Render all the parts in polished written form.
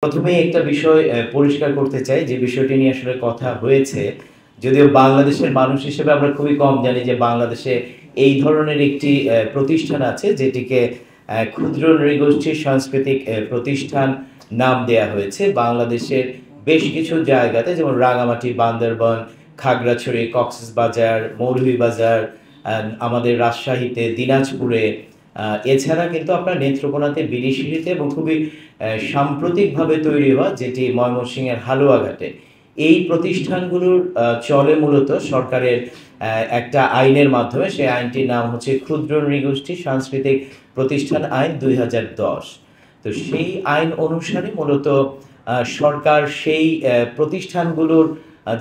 প্রথমেই একটা বিষয় পরিষ্কার করতে চাই যে বিষয়টি নিয়ে আসলে কথা হয়েছে। যদিও বাংলাদেশের মানুষ হিসেবে আমরা খুবই কম জানি যে বাংলাদেশে এই ধরনের একটি প্রতিষ্ঠান আছে যেটিকে ক্ষুদ্র নৃগোষ্ঠী সাংস্কৃতিক প্রতিষ্ঠান নাম দেয়া হয়েছে। বাংলাদেশের বেশ কিছু জায়গাতে যেমন রাঙামাটি, বান্দরবান, খাগড়াছড়ি, কক্সবাজার, মৌলভীবাজার, আমাদের রাজশাহীতে, দিনাজপুরে, এছাড়া কিন্তু আপনার নেত্রকোনাতে, বিরিশিরিতে এবং খুবই সাম্প্রতিকভাবে তৈরি হওয়া যেটি ময়মনসিংহের হালুয়াঘাটে। এই প্রতিষ্ঠানগুলোর চলে মূলত সরকারের একটা আইনের মাধ্যমে। সেই আইনটির নাম হচ্ছে ক্ষুদ্র নৃগোষ্ঠী সাংস্কৃতিক প্রতিষ্ঠান আইন ২০১০। তো সেই আইন অনুসারে মূলত সরকার সেই প্রতিষ্ঠানগুলোর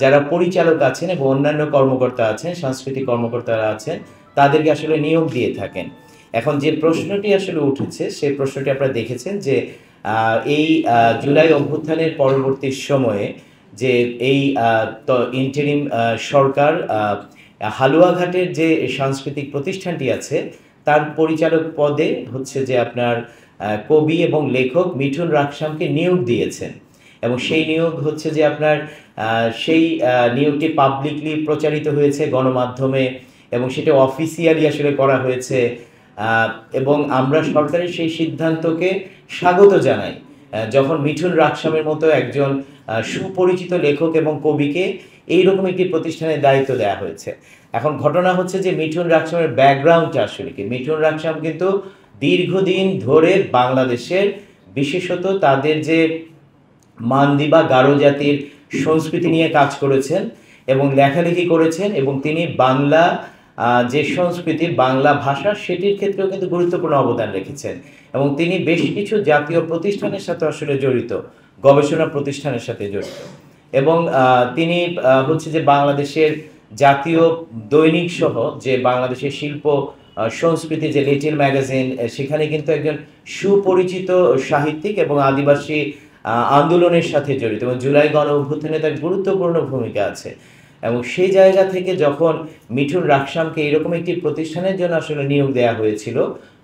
যারা পরিচালক আছেন এবং অন্যান্য কর্মকর্তা আছেন, সাংস্কৃতিক কর্মকর্তারা আছেন, তাদেরকে আসলে নিয়োগ দিয়ে থাকেন। এখন যে প্রশ্নটি আসলে উঠেছে, সেই প্রশ্নটি আপনারা দেখেছেন যে এই জুলাই অভ্যুত্থানের পরবর্তী সময়ে যে এই ইন্টারিম সরকার হালুয়াঘাটের যে সাংস্কৃতিক প্রতিষ্ঠানটি আছে তার পরিচালক পদে হচ্ছে যে আপনার কবি এবং লেখক মিঠুন রাকসামকে নিয়োগ দিয়েছেন। এবং সেই নিয়োগ হচ্ছে যে আপনার সেই নিয়োগটি পাবলিকলি প্রচারিত হয়েছে গণমাধ্যমে এবং সেটা অফিসিয়ালি আসলে করা হয়েছে। এবং আমরা সরকারের সেই সিদ্ধান্তকে স্বাগত জানাই যখন মিঠুন রাকসামের মতো একজন সুপরিচিত লেখক এবং কবিকে এইরকম একটি প্রতিষ্ঠানের দায়িত্ব দেওয়া হয়েছে। এখন ঘটনা হচ্ছে যে মিঠুন রাকসামের ব্যাকগ্রাউন্ডটা আসলে কি, মিঠুন রাকসাম কিন্তু দীর্ঘদিন ধরে বাংলাদেশের বিশেষত তাদের যে মান্দি বা গারো জাতির সংস্কৃতি নিয়ে কাজ করেছেন এবং লেখালেখি করেছেন এবং তিনি বাংলা যে সংস্কৃতি, বাংলা ভাষা, সেটির ক্ষেত্রেও কিন্তু গুরুত্বপূর্ণ অবদান রেখেছেন এবং তিনি বেশ কিছু জাতীয় প্রতিষ্ঠানের সাথে আসলে জড়িত, গবেষণা প্রতিষ্ঠানের সাথে জড়িত এবং তিনি হচ্ছে যে বাংলাদেশের জাতীয় দৈনিক সহ যে বাংলাদেশের শিল্প সংস্কৃতি যে লিটল ম্যাগাজিন, সেখানে কিন্তু একজন সুপরিচিত সাহিত্যিক এবং আদিবাসী আন্দোলনের সাথে জড়িত এবং জুলাই গণ অভ্যুত্থানে তার গুরুত্বপূর্ণ ভূমিকা আছে। এবং সেই জায়গা থেকে যখন মিঠুন রাকসামকে এরকম একটি প্রতিষ্ঠানের জন্য আসলে নিয়োগ দেওয়া হয়েছিল,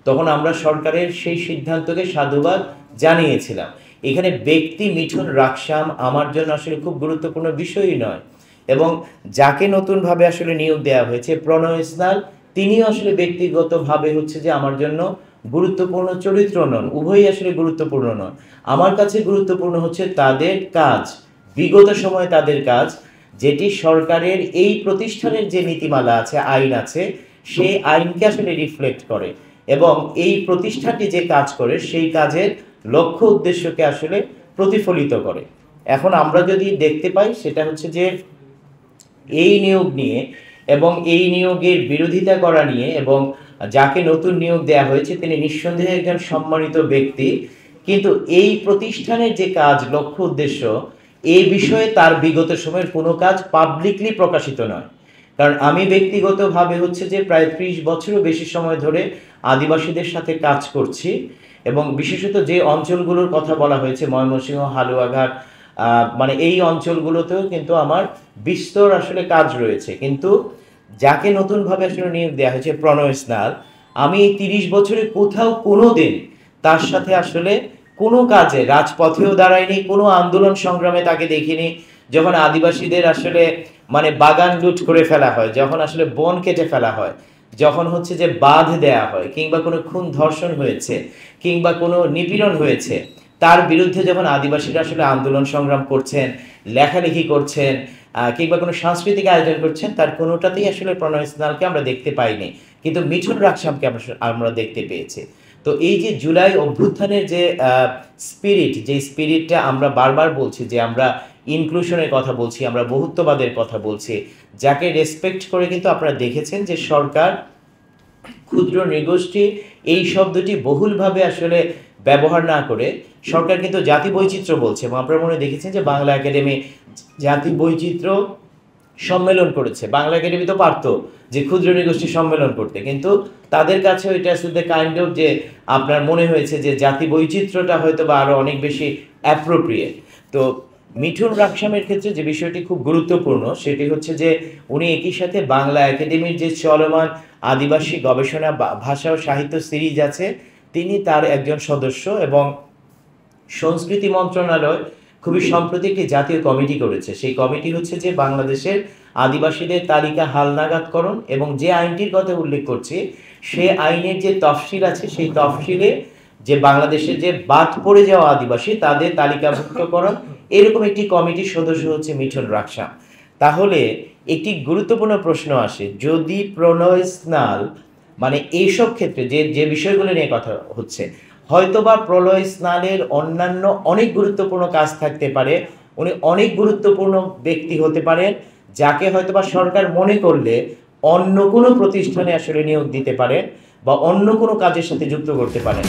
তখন আমরা সরকারের সেই সিদ্ধান্তকে সাধুবাদ জানিয়েছিলাম। এখানে ব্যক্তি মিঠুন রাকসাম আমার জন্য আসলে খুব গুরুত্বপূর্ণ বিষয়ই নয়। এবং যাকে নতুনভাবে আসলে নিয়োগ দেওয়া হয়েছে প্রণয় ইসলাম, তিনিও আসলে ব্যক্তিগতভাবে হচ্ছে যে আমার জন্য গুরুত্বপূর্ণ চরিত্র নন, উভয়ই আসলে গুরুত্বপূর্ণ নন। আমার কাছে গুরুত্বপূর্ণ হচ্ছে তাদের কাজ, বিগত সময়ে তাদের কাজ, যেটি সরকারের এই প্রতিষ্ঠানের যে নীতিমালা আছে, আইন আছে, সেই আইনকে আসলে রিফ্লেক্ট করে এবং এই প্রতিষ্ঠানটি যে কাজ করে সেই কাজের লক্ষ্য উদ্দেশ্যকে আসলে প্রতিফলিত করে। এখন আমরা যদি দেখতে পাই সেটা হচ্ছে যে এই নিয়োগ নিয়ে এবং এই নিয়োগের বিরোধিতা করা নিয়ে এবং যাকে নতুন নিয়োগ দেওয়া হয়েছে তিনি নিঃসন্দেহে একজন সম্মানিত ব্যক্তি, কিন্তু এই প্রতিষ্ঠানের যে কাজ, লক্ষ্য উদ্দেশ্য, এই বিষয়ে তার বিগত সময়ের কোনো কাজ পাবলিকলি প্রকাশিত নয়। কারণ আমি ব্যক্তিগতভাবে হচ্ছে যে প্রায় 30 বছরও বেশি সময় ধরে আদিবাসীদের সাথে কাজ করছি এবং বিশেষত যে অঞ্চলগুলোর কথা বলা হয়েছে ময়মনসিংহ, হালুয়াঘাট, মানে এই অঞ্চলগুলোতেও কিন্তু আমার বিস্তর আসলে কাজ রয়েছে। কিন্তু যাকে নতুনভাবে আসলে নিয়োগ দেওয়া হয়েছে প্রণয় স্নাল, আমি এই 30 বছরে কোথাও কোনো দিন তার সাথে আসলে কোনো কাজে রাজপথেও দাঁড়ায়নি, কোনো আন্দোলন সংগ্রামে তাকে দেখিনি। যখন আদিবাসীদের আসলে মানে বাগান লুট করে ফেলা হয়, যখন আসলে বন কেটে ফেলা হয়, যখন হচ্ছে যে বাঁধ দেয়া হয়, কিংবা কোনো খুন ধর্ষণ হয়েছে, কিংবা কোনো নিপীড়ন হয়েছে, তার বিরুদ্ধে যখন আদিবাসীরা আসলে আন্দোলন সংগ্রাম করছেন, লেখালেখি করছেন, কিংবা কোনো সাংস্কৃতিক আয়োজন করছেন, তার কোনোটাতেই আসলে প্রণয় স্নালকে আমরা দেখতে পাইনি, কিন্তু মিঠুন রাকসামকে আমরা দেখতে পেয়েছি। তো এই যে জুলাই অভ্যুত্থানের যে স্পিরিট, যে স্পিরিটটা আমরা বারবার বলছি যে আমরা ইনক্লুশনের কথা বলছি, আমরা বহুত্ববাদের কথা বলছি, যাকে রেসপেক্ট করে কিন্তু আপনারা দেখেছেন যে সরকার ক্ষুদ্র নৃগোষ্ঠী এই শব্দটি বহুলভাবে আসলে ব্যবহার না করে সরকার কিন্তু জাতি বৈচিত্র্য বলছে। এবং আপনারা মনে দেখেছেন যে বাংলা একাডেমি জাতি বৈচিত্র্য সম্মেলন করেছে। বাংলা একাডেমি তো পারতো যে ক্ষুদ্র নৃগোষ্ঠী সম্মেলন করতে, কিন্তু তাদের কাছে ওইটা আসলে কাইন্ড অফ যে আপনার মনে হয়েছে যে জাতি বৈচিত্র্যটা হয়তো বা আরও অনেক বেশি অ্যাপ্রোপ্রিয়েট। তো মিঠুন রাকসামের ক্ষেত্রে যে বিষয়টি খুব গুরুত্বপূর্ণ সেটি হচ্ছে যে উনি একই সাথে বাংলা একাডেমির যে চলমান আদিবাসী গবেষণা ভাষা ও সাহিত্য সিরিজ আছে, তিনি তার একজন সদস্য এবং সংস্কৃতি মন্ত্রণালয় খুবই সম্প্রতি একটি জাতীয় কমিটি করেছে। সেই কমিটি হচ্ছে যে বাংলাদেশের আদিবাসীদের তালিকা হালনাগাদকরণ, এবং যে আইনটির কথা উল্লেখ করছি সে আইনের যে তফসিল আছে সেই তফসিলে যে বাংলাদেশের যে বাদ পড়ে যাওয়া আদিবাসী তাদের তালিকাভুক্তকরণ, এরকম একটি কমিটির সদস্য হচ্ছে মিঠুন রাকসাম। তাহলে একটি গুরুত্বপূর্ণ প্রশ্ন আসে, যদি প্রলয় স্নাল মানে এইসব ক্ষেত্রে যে যে বিষয়গুলো নিয়ে কথা হচ্ছে, হয়তোবা প্রলয় স্নানের অন্যান্য অনেক গুরুত্বপূর্ণ কাজ থাকতে পারে, উনি অনেক গুরুত্বপূর্ণ ব্যক্তি হতে পারেন যাকে হয়তোবা সরকার মনে করলে অন্য কোনো প্রতিষ্ঠানে আসলে নিয়োগ দিতে পারেন বা অন্য কোনো কাজের সাথে যুক্ত করতে পারেন।